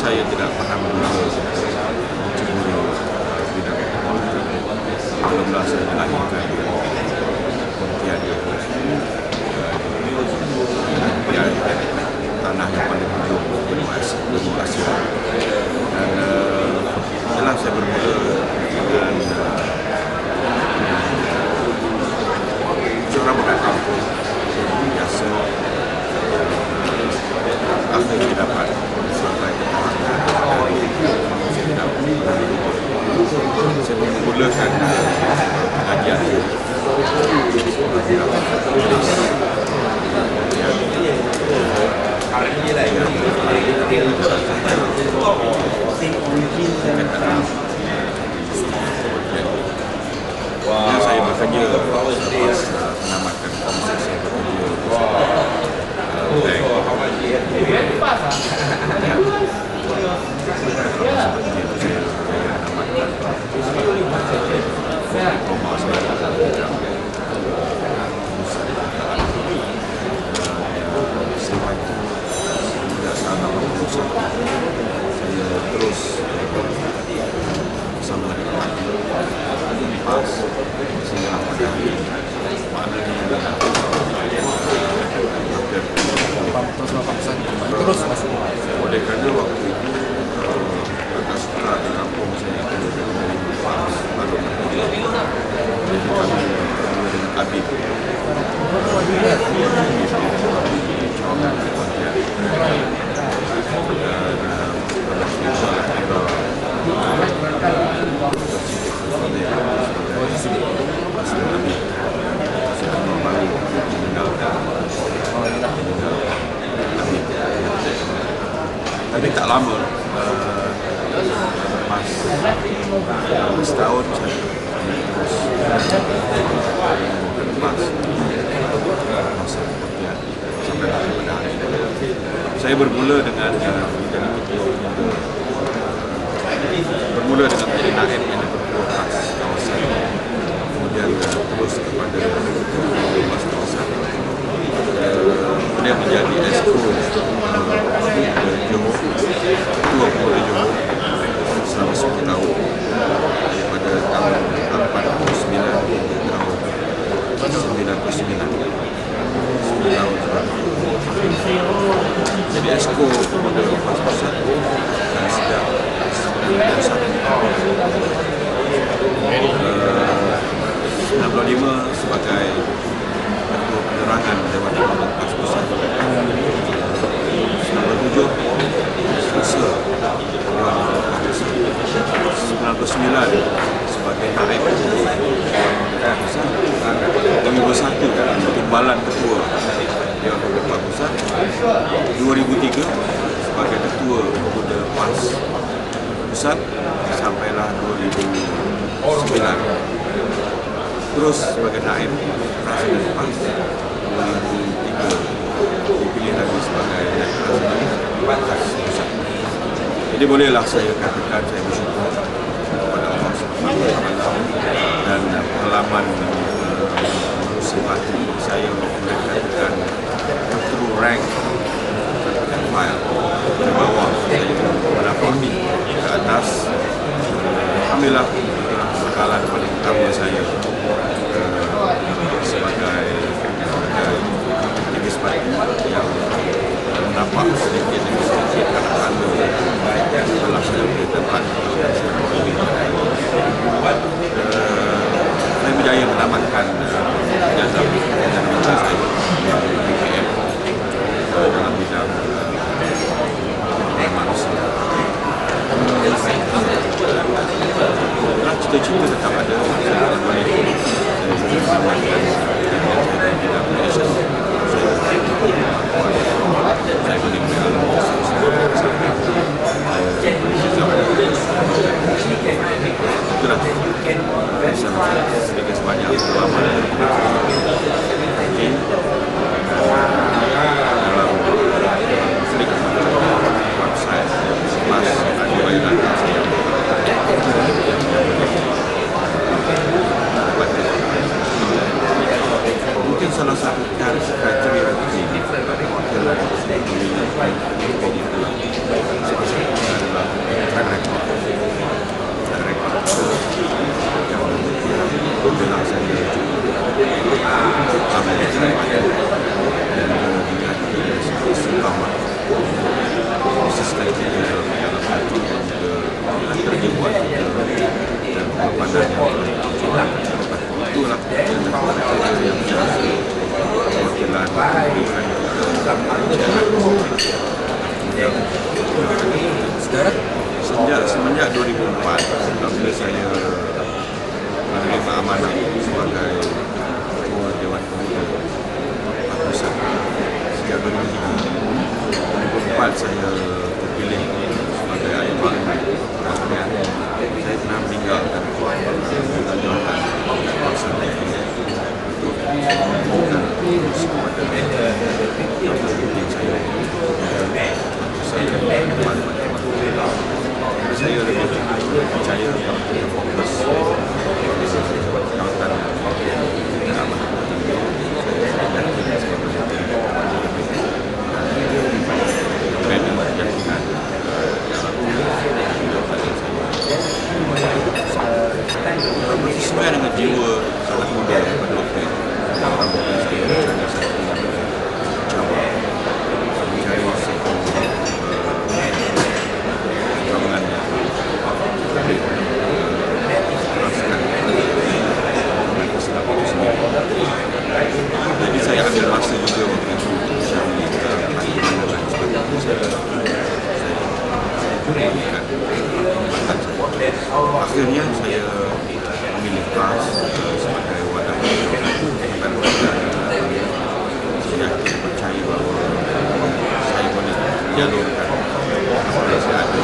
saya tidak pernah mencuri bidang ekonomi. Belumlah saya dilahirkan Pontianak, tanah yang paling ujung benua Asia. Dan jelas saya bermula dengan seorang budak kampung biasa, akhirnya dapat sampai ke tahap dari saya tidak saya memulakan pengajian saya bekerja selepas menamakan komisi, saya bekerja saya terus bersama dengan pas sehingga pada terus masuk. Oleh kerana waktu itu atas suka di kampung saya dari pas baru jadi kami dengan Habib tapi tak lama, setahun saya sampai pada hari ini. Saya bermula dengan menjadi naib yang berkualitas kawasan, kemudian terus kepada luas kawasan, kemudian menjadi esko Johor, ketua Polda Johor selama 10 tahun daripada tahun 89 hingga tahun 99. 10 tahun jadi esko Polda Lepas Pusat dan sejak 1995 sebagai ketua penerangan Dewan Polda Lepas Pusat, 97 selesa Dewan Polda Lepas Pusat, 99 sebagai naib Dewan Pusat, 2001 timbalan ketua Dewan Polda Lepas Pusat, 2003 sebagai ketua Polda Lepas Pusat sampailah 2009, terus sebagai naib Presiden PAS 2003 dipilih lagi sebagai naib Presiden PAS Pusat. Jadi bolehlah saya katakan saya bersyukur kepada Allah SWT dan pengalaman simpati saya boleh katakan true rank dan file dari bawah mendapat ke atas. Alhamdulillah bekalan paling utama saya sebagai aktivis parti yang mendapat sedikit demi sedikit kata-kata setelah saya beri tempat saya berjaya menamatkan jazam saya BKM dalam bidang manusia. Cita-cita tetap ada, saya boleh saya boleh itulah sedikit sebanyak pengalaman dalam sedikit website mas ada bayaran saya mungkin salah satu kriteria ini wakil sekali saja dalam hati dan juga terdibuat dan pengorbanan yang itulah yang menjadi perwakilan sekarang semenjak 2004 apabila saya menerima amanah sebagai Ketua Dewan Pemuda Pusat sejak 2004 saya terpilih sebagai Ayah Parlimen. Kemudian saya pernah meninggalkan jawatan Bangsa Negeri untuk membuka kepada yang penting saya saya lebih percaya fokus jawatan dan amanah sesuai dengan jiwa sangat muda pada waktu itu. Saya mencoba mencari satu perkembangan yang lebih merasakan perkembangan Islam itu sendiri. Jadi saya ambil masa juga waktu itu mencari perkembangan dan sebagainya. Akhirnya saya memilih PAS sebagai wadah bukan wadah saya percaya bahawa saya boleh jalurkan apa saya ada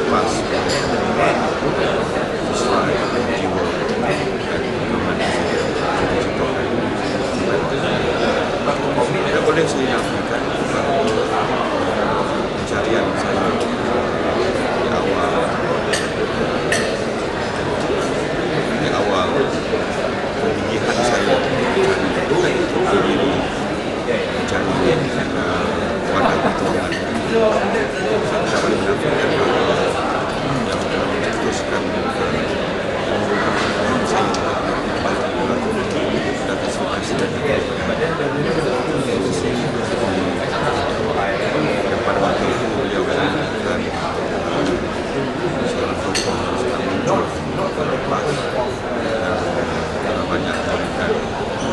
PAS sesuai jiwa dan pengalaman saya tidak boleh saya nyampaikan pencarian saya di awal kegigihan saya mencari wadah pertolongan. Saya tidak boleh menafikan bahawa yang memutuskan saya sudah kasih dan yang pada waktu itu beliau mengatakan seorang tokoh sedang muncul lepas dan banyak memberikan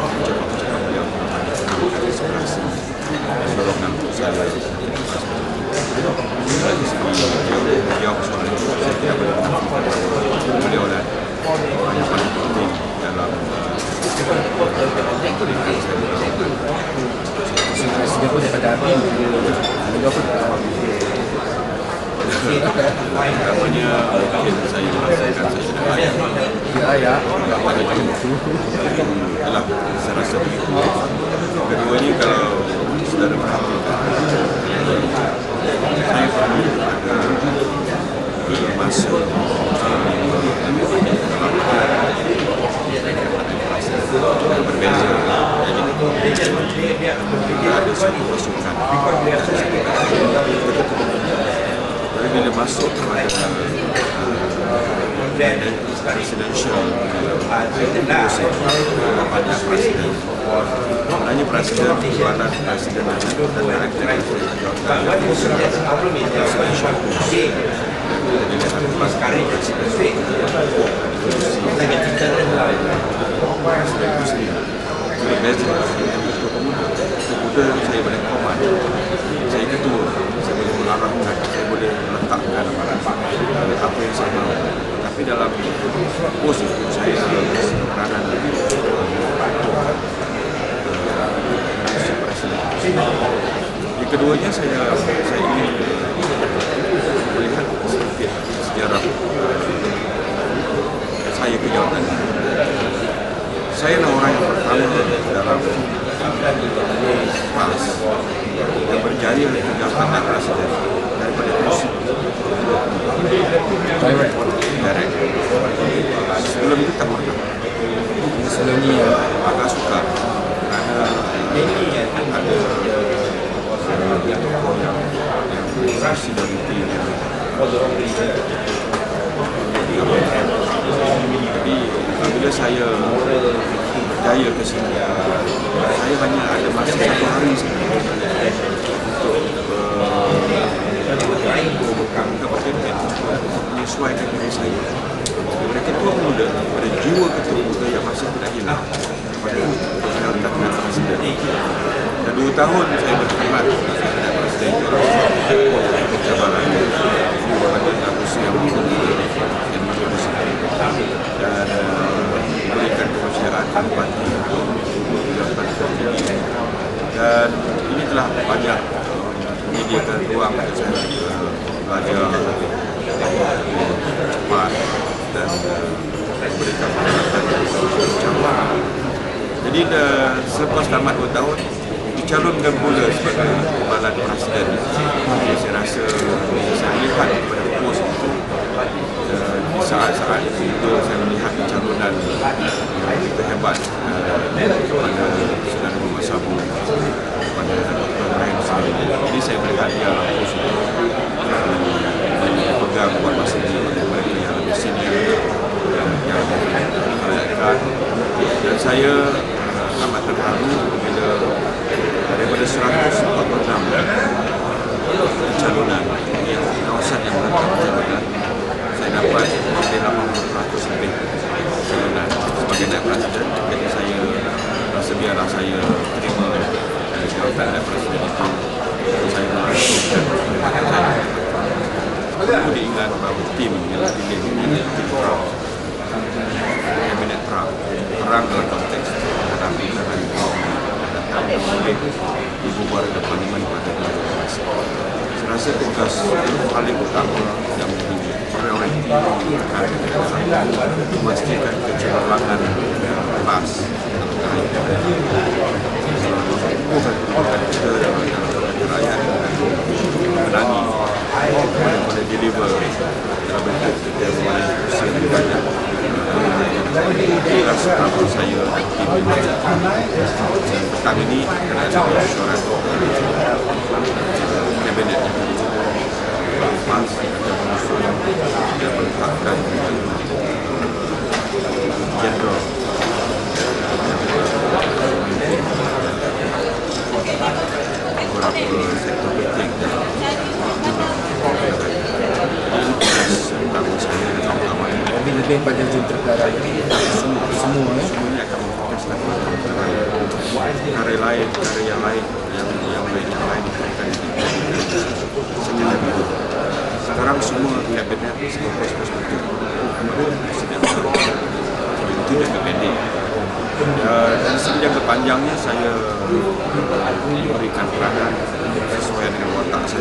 ucapan-ucapan beliau banyak inspirasi dorongan untuk saya dari segi beliau soal itu saya tidak boleh menafikan bahawa beliau adalah orang yang paling penting dalam memberikan saya dorongan. sejauh daripada api beliau pun namanya mungkin saya merasakan saya sudah layak ayah itulah saya rasa begitu. Keduanya kalau saudara perhatikan saya perlu ada masa berbeza, jadi ada satu masukan. Tapi bila masuk kepada presidential banyak presiden, sebenarnya presiden ibarat presiden dan director kemudian saya boleh komand, saya ketua, saya boleh mengarahkan, saya boleh meletakkan apa yang saya mahu. Tapi dalam pos itu saya peranan presiden. Yang keduanya saya ingin melihat sedikit sejarah saya ke jawatan. Saya adalah orang yang pertama dalam PAS yang berjaya untuk jabatan presiden daripada kursi direct. Sebelum itu tak pernah. Sebelum ini agak suka kerana ada tokoh yang presidenity jadi apabila saya berjaya ke sini, saya hanya ada masa 1 hari saja untuk menyediakan ruang untuk saya belajar cepat dan memberikan pendidikan yang cepat. Jadi selepas tamat 2 tahun dicalonkan pula sebagai Kepala Presiden. Saya rasa saya lihat pada pos itu di saat-saat itu saya melihat pencalonan yang begitu hebat kepada Saudara Muhammad Sabu, kepada Dr. Ibrahim Saleh. Jadi saya melihat dia pos itu pegang buat masa ini oleh mereka yang lebih senior yang diperlihatkan, dan saya amat terharu bila daripada 146 pencalonan kawasan yang melakukan pencalonan, saya dapat hampir 80% lebih pencalonan sebagai naib presiden. Jadi saya rasa biarlah saya terima jawatan naib presiden itu, saya melangsungkan kepada saya. Perlu diingat bahawa tim yang dipilih ini tim perang, kabinet perang dalam konteks menghadapi serangan kaum yang boleh dibubar ke parlimen pada 2012. Saya rasa tugas paling utama yang menjadi prioriti akan memastikan kecemerlangan kelas bukan kedudukan kita dalam rakyat menangi boleh deliver dalam bentuk kita boleh usia lebih banyak. Inilah sebab saya dan tim petang ini akan ada mesyuarat kabinet lepas ada menyusun dan meletakkan jenderal beberapa sektor penting dalam lebih pada jentera semuanya akan memfokuskan perkara lain, perkara yang lain berkaitan dengan itu. Sekarang semua kabinet semua pos-pos penting presiden itu jangka pendek. Dari segi jangka panjangnya saya memberikan peranan sesuai dengan watak saya.